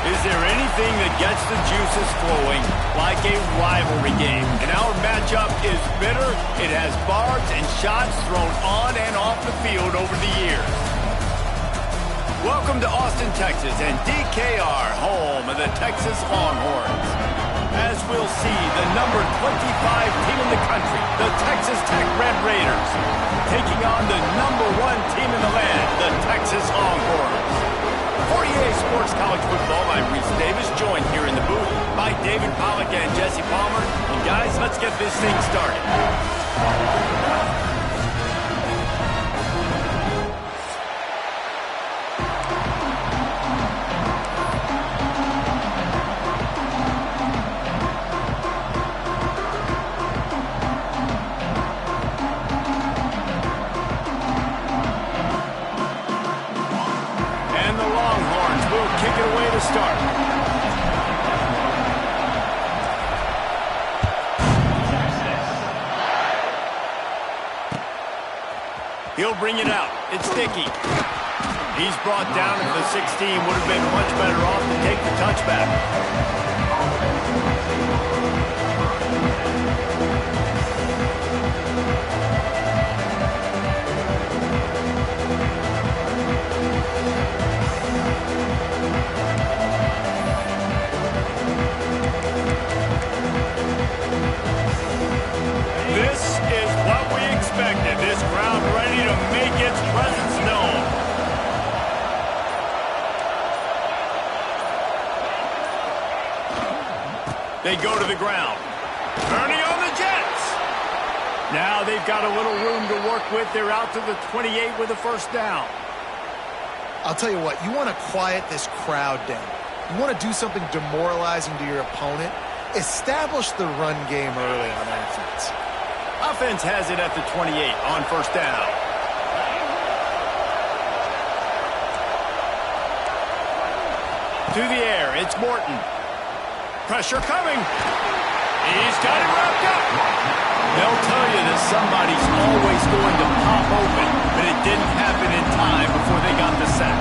Is there anything that gets the juices flowing like a rivalry game? And our matchup is bitter. It has barbs and shots thrown on and off the field over the years. Welcome to Austin, Texas, and DKR, home of the Texas Longhorns. As we'll see, the number 25 team in the country, the Texas Tech Red Raiders, taking on the number 1 team in the land, the Texas Longhorns. For EA Sports College Football, I'm Reese Davis, joined here in the booth by David Pollack and Jesse Palmer. And guys, let's get this thing started. Start. He'll bring it out. It's sticky. He's brought down at the 16. Would have been much better off to take the touchback. This crowd ready to make its presence known. They go to the ground. Turning on the Jets. Now they've got a little room to work with. They're out to the 28 with a first down. I'll tell you what, you want to quiet this crowd down. You want to do something demoralizing to your opponent. Establish the run game early on offense. Offense has it at the 28 on first down. To the air, it's Morton. Pressure coming. He's got it wrapped up. They'll tell you that somebody's always going to pop open, but it didn't happen in time before they got the sack.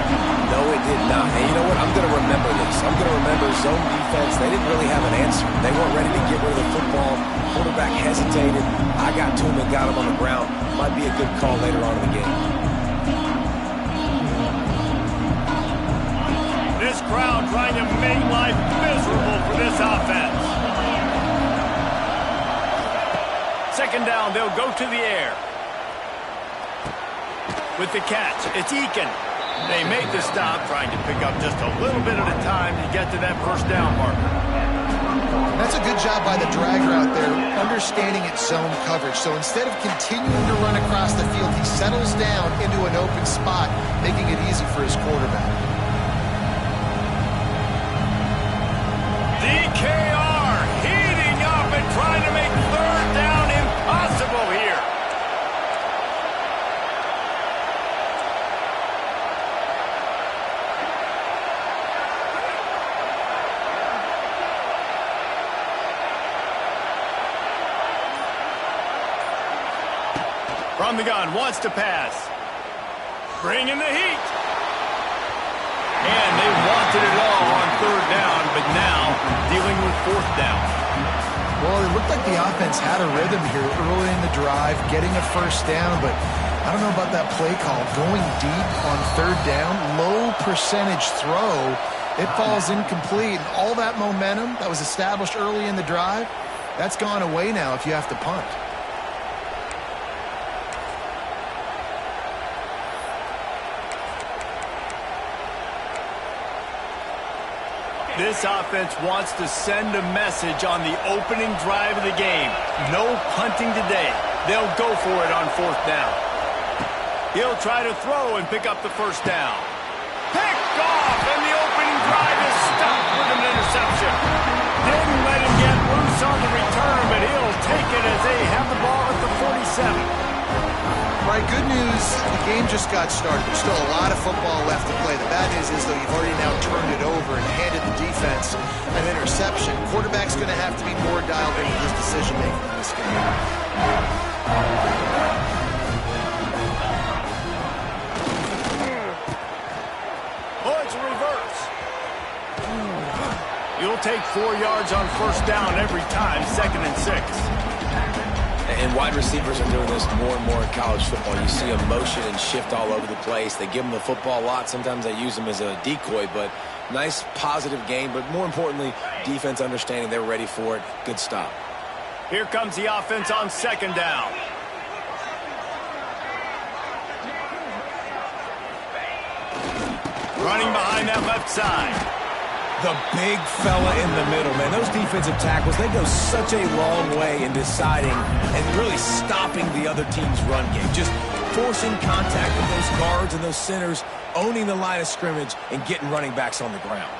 No, it did not. And you know what? I'm going to remember this. I'm going to remember zone defense. They didn't really have an answer. They weren't ready to get rid of the football. Quarterback hesitated. I got to him and got him on the ground. Might be a good call later on in the game. This crowd trying to make life miserable for this offense. Second down, they'll go to the air. With the catch, it's Eakin. They make the stop, trying to pick up just a little bit at a time to get to that first down marker. That's a good job by the dragger out there, understanding its zone coverage. So instead of continuing to run across the field, he set settles down into an open spot, making it easy for his quarterback. DKR heating up and trying to make third down impossible here. From the gun, wants to pass. Bringing the heat. And they wanted it all on third down, but now dealing with fourth down. Well, it looked like the offense had a rhythm here early in the drive, getting a first down, but I don't know about that play call. Going deep on third down, low percentage throw, it falls incomplete. And all that momentum that was established early in the drive, that's gone away now if you have to punt. This offense wants to send a message on the opening drive of the game. No punting today. They'll go for it on fourth down. He'll try to throw and pick up the first down. Picked off, and the opening drive is stopped with an interception. Didn't let him get loose on the return, but he'll take it as they have the ball at the 47. All right, good news, the game just got started. There's still a lot of football left to play. The bad news is, though, you've already now turned it over and handed the defense an interception. Quarterback's going to have to be more dialed into his decision-making in this game. Oh, it's a reverse. You'll take 4 yards on first down every time, 2nd and 6. And wide receivers are doing this more and more in college football. You see them motion and shift all over the place. They give them the football a lot. Sometimes they use them as a decoy, but nice, positive game. But more importantly, defense understanding they're ready for it. Good stop. Here comes the offense on 2nd down. Running behind that left side. The big fella in the middle, man. Those defensive tackles, they go such a long way in deciding and really stopping the other team's run game. Just forcing contact with those guards and those centers, owning the line of scrimmage, and getting running backs on the ground.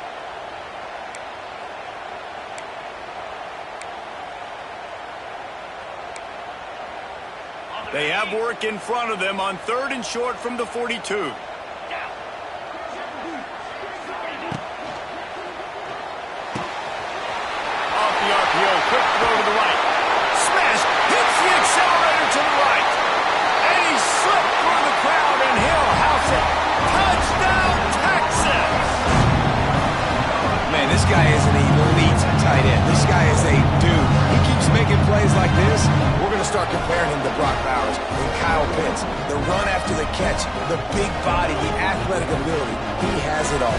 They have work in front of them on 3rd and short from the 42. Quick throw to the right. Smash. Hits the accelerator to the right. And he slipped through the crowd, and he'll house it. Touchdown, Texas! Man, this guy is an elite tight end. This guy is a dude. He keeps making plays like this. We're going to start comparing him to Brock Bowers and Kyle Pitts. The run after the catch, the big body, the athletic ability. He has it all.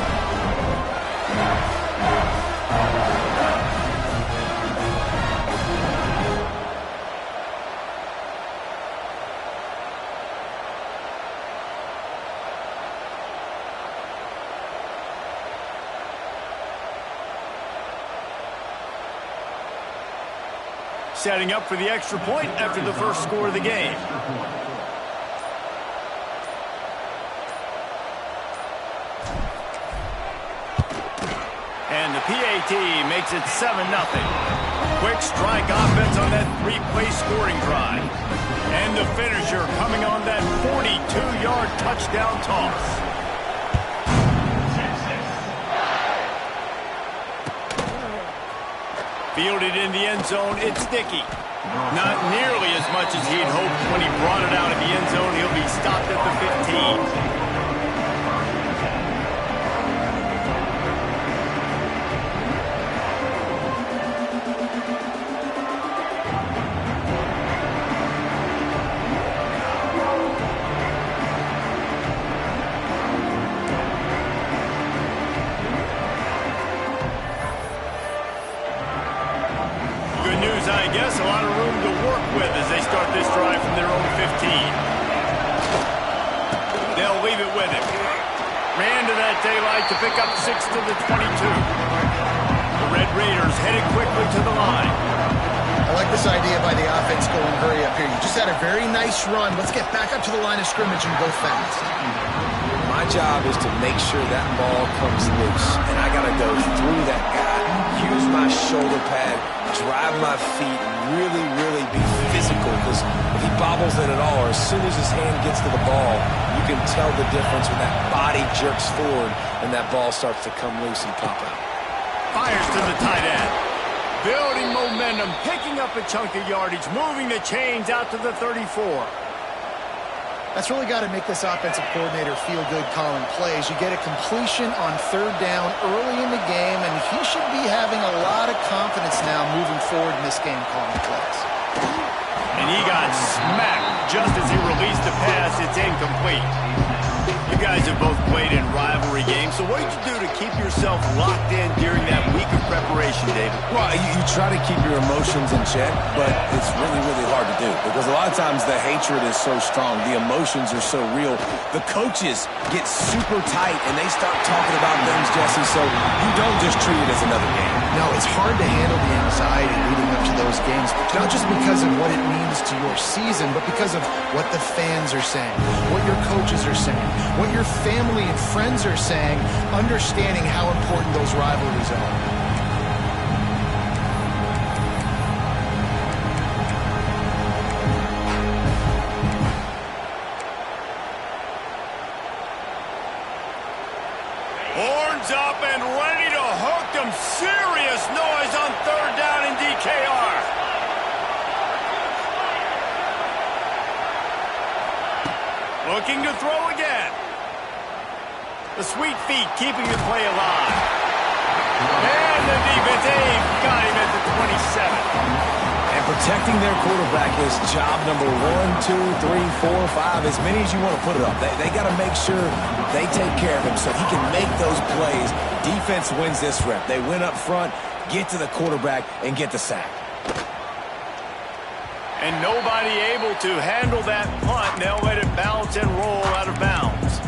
Setting up for the extra point after the first score of the game. And the PAT makes it 7-0. Quick strike offense on that 3-play scoring drive. And the finisher coming on that 42-yard touchdown toss. Fielded in the end zone, it's sticky. Not nearly as much as he'd hoped when he brought it out of the end zone. He'll be stopped at the 15. I guess a lot of room to work with as they start this drive from their own 15. They'll leave it with him. Ran to that daylight to pick up 6 to the 22. The Red Raiders headed quickly to the line. I like this idea by the offense going hurry up here. You just had a very nice run. Let's get back up to the line of scrimmage and go fast. My job is to make sure that ball comes loose, and I got to go through that guy, use my shoulder pad, drive my feet, really, really be physical, because if he bobbles it at all, or as soon as his hand gets to the ball, you can tell the difference when that body jerks forward and that ball starts to come loose and pop out. Fires to the tight end. Building momentum, picking up a chunk of yardage, moving the chains out to the 34. That's really got to make this offensive coordinator feel good calling plays. You get a completion on third down early in the game, and he should be having a lot of confidence now moving forward in this game calling plays. And he got smacked just as he released the pass. It's incomplete. You guys have both played in rivalry games, so what did you do to keep yourself locked in during that week of preparation, David? Well, you try to keep your emotions in check, but it's really, really hard to do because a lot of times the hatred is so strong, the emotions are so real. The coaches get super tight and they start talking about things, Jesse, so you don't just treat it as another game. No, it's hard to handle the anxiety leading up to those games, not just because of what it means to your season, but because of what the fans are saying, what your coaches are saying, what your family and friends are saying, understanding how important those rivalries are. Horns up and ready to hook them. Serious noise on third down in DKR. Looking to throw again. The sweet feet keeping the play alive. And the defense, they've got him at the 27. And protecting their quarterback is job number 1, 2, 3, 4, 5, as many as you want to put it up. They got to make sure they take care of him so he can make those plays. Defense wins this rep. They win up front, get to the quarterback, and get the sack. And nobody able to handle that punt. They'll let it bounce and roll out of bounds.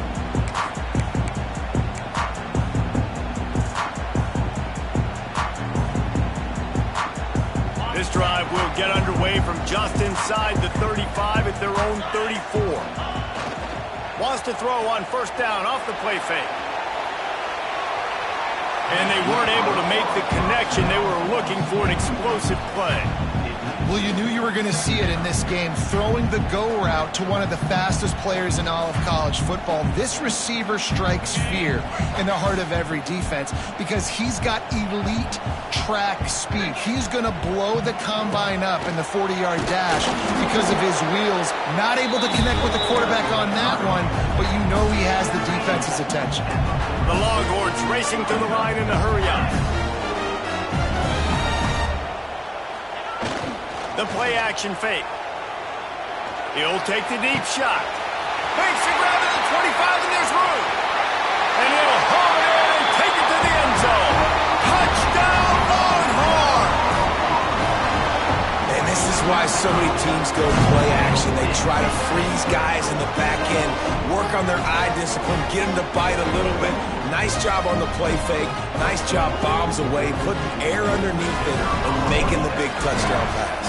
This drive will get underway from just inside the 35 at their own 34. Wants to throw on first down off the play fake. And they weren't able to make the connection. They were looking for an explosive play. Well, you knew you were going to see it in this game, throwing the go route to one of the fastest players in all of college football. This receiver strikes fear in the heart of every defense because he's got elite track speed. He's going to blow the combine up in the 40-yard dash because of his wheels. Not able to connect with the quarterback on that one, but you know he has the defense's attention. The Longhorns racing to the line in a hurry-up. The play-action fake. He'll take the deep shot. Fakes the grab at the 25, and there's room. And he'll haul it in and take it to the end zone. Touchdown, Longhorn! And this is why so many teams go play action. They try to freeze guys in the back end, work on their eye discipline, get them to bite a little bit. Nice job on the play fake. Nice job bombs away, putting air underneath it, and making the big touchdown pass.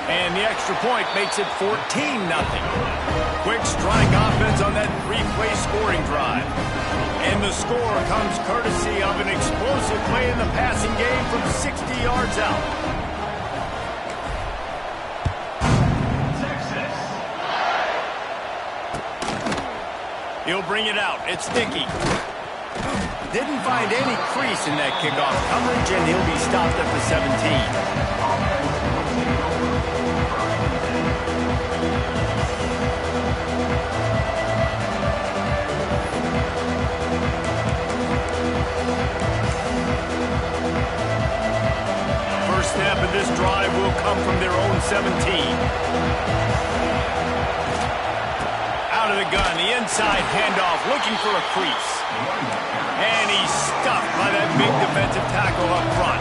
And the extra point makes it 14-0. Quick strike offense on that three-play scoring drive. And the score comes courtesy of an explosive play in the passing game from 60 yards out. He'll bring it out. It's Dickey. Didn't find any crease in that kickoff coverage, and he'll be stopped at the 17. First snap of this drive will come from their own 17. Out of the gun, the inside handoff, looking for a crease. And he's stuffed by that big defensive tackle up front.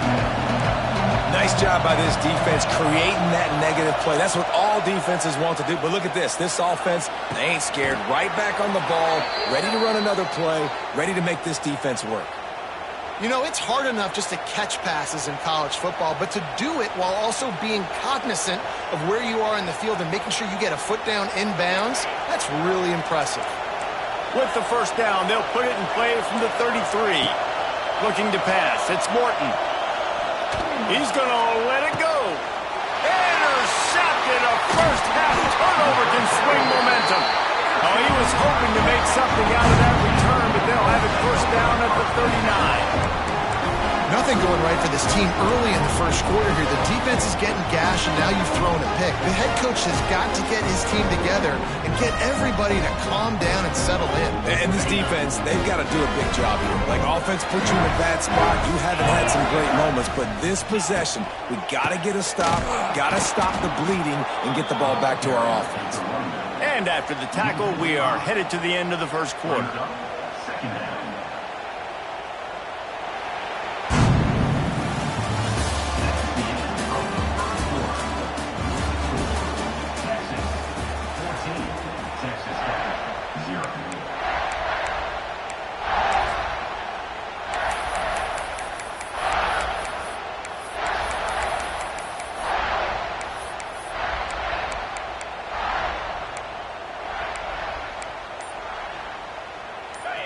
Nice job by this defense creating that negative play. That's what all defenses want to do. But look at this. This offense, they ain't scared. Right back on the ball, ready to run another play, ready to make this defense work. You know, it's hard enough just to catch passes in college football, but to do it while also being cognizant of where you are in the field and making sure you get a foot down inbounds, that's really impressive. With the first down, they'll put it in play from the 33. Looking to pass, it's Morton. He's going to let it go. Intercepted. A first half turnover can swing momentum. Oh, he was hoping to make something out of that return, but they'll have it first down at the 39. Nothing going right for this team early in the first quarter here. The defense is getting gashed, and now you've thrown a pick. The head coach has got to get his team together and get everybody to calm down and settle in. And this defense, they've got to do a big job here. Like, offense put you in a bad spot. You haven't had some great moments, but this possession, we got to get a stop, got to stop the bleeding, and get the ball back to our offense. And after the tackle, we are headed to the end of the first quarter.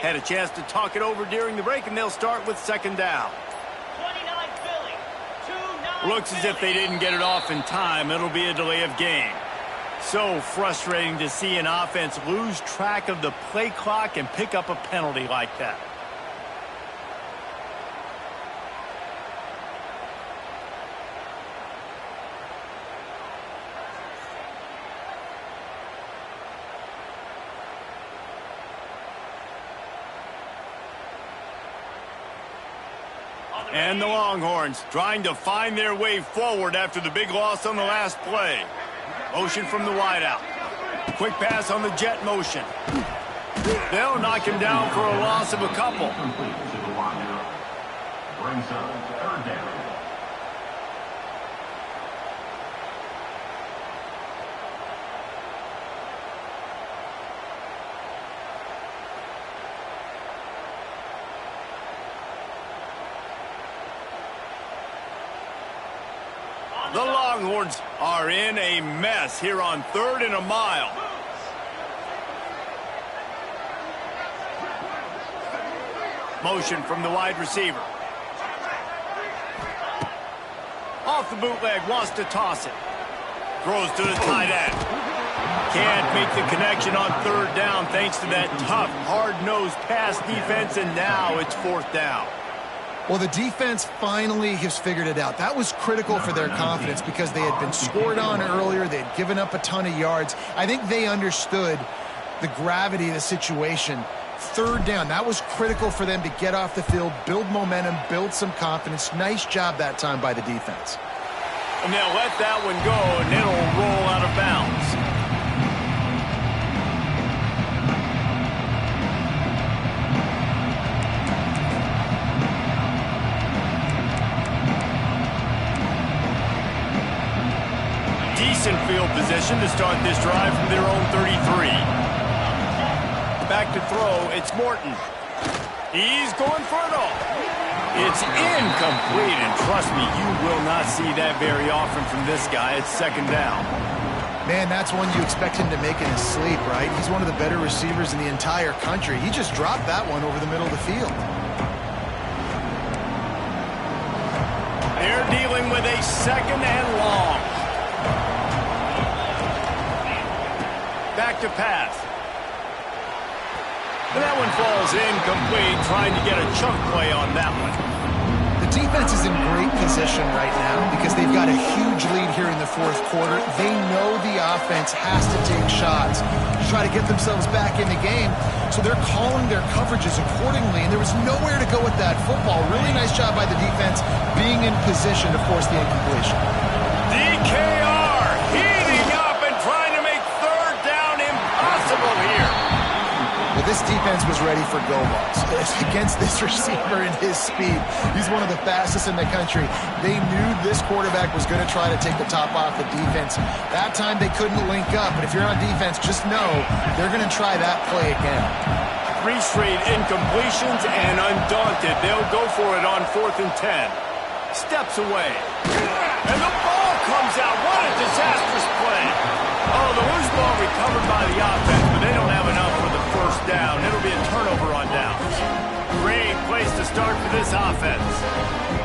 Had a chance to talk it over during the break, and they'll start with second down. 29 Philly. Looks as if they didn't get it off in time. It'll be a delay of game. So frustrating to see an offense lose track of the play clock and pick up a penalty like that. And the Longhorns trying to find their way forward after the big loss on the last play. Motion from the wideout. Quick pass on the jet motion. They'll knock him down for a loss of a couple. Brings up third down. The Longhorns are in a mess here on 3rd and a mile. Motion from the wide receiver. Off the bootleg, wants to toss it. Throws to the tight end. Can't make the connection on 3rd down thanks to that tough, hard-nosed pass defense, and now it's 4th down. Well, the defense finally has figured it out. That was critical for their confidence because they had been scored on earlier. They had given up a ton of yards. I think they understood the gravity of the situation. 3rd down, that was critical for them to get off the field, build momentum, build some confidence. Nice job that time by the defense. And they'll let that one go, and it'll roll out of bounds. Decent field position to start this drive from their own 33. Back to throw, it's Morton. He's going for it all. It's incomplete, and trust me, you will not see that very often from this guy. It's 2nd down. Man, that's one you expect him to make in his sleep, right? He's one of the better receivers in the entire country. He just dropped that one over the middle of the field. They're dealing with a 2nd and long. Back to pass. And that one falls incomplete, trying to get a chunk play on that one. The defense is in great position right now because they've got a huge lead here in the 4th quarter. They know the offense has to take shots to try to get themselves back in the game. So they're calling their coverages accordingly, and there was nowhere to go with that football. Really nice job by the defense being in position to force the incompletion. DKR heating up and trying to make 3rd down impossible here. Well, this defense was ready for go balls against this receiver and his speed. He's one of the fastest in the country. They knew this quarterback was going to try to take the top off the defense. That time they couldn't link up, but if you're on defense, just know they're going to try that play again. 3 straight incompletions, and undaunted, they'll go for it on 4th and 10. Steps away. And the ball comes out. What a disastrous play. Oh, the loose ball recovered by the offense, but they don't have enough for the first down. It'll be a turnover on downs. Great place to start for this offense.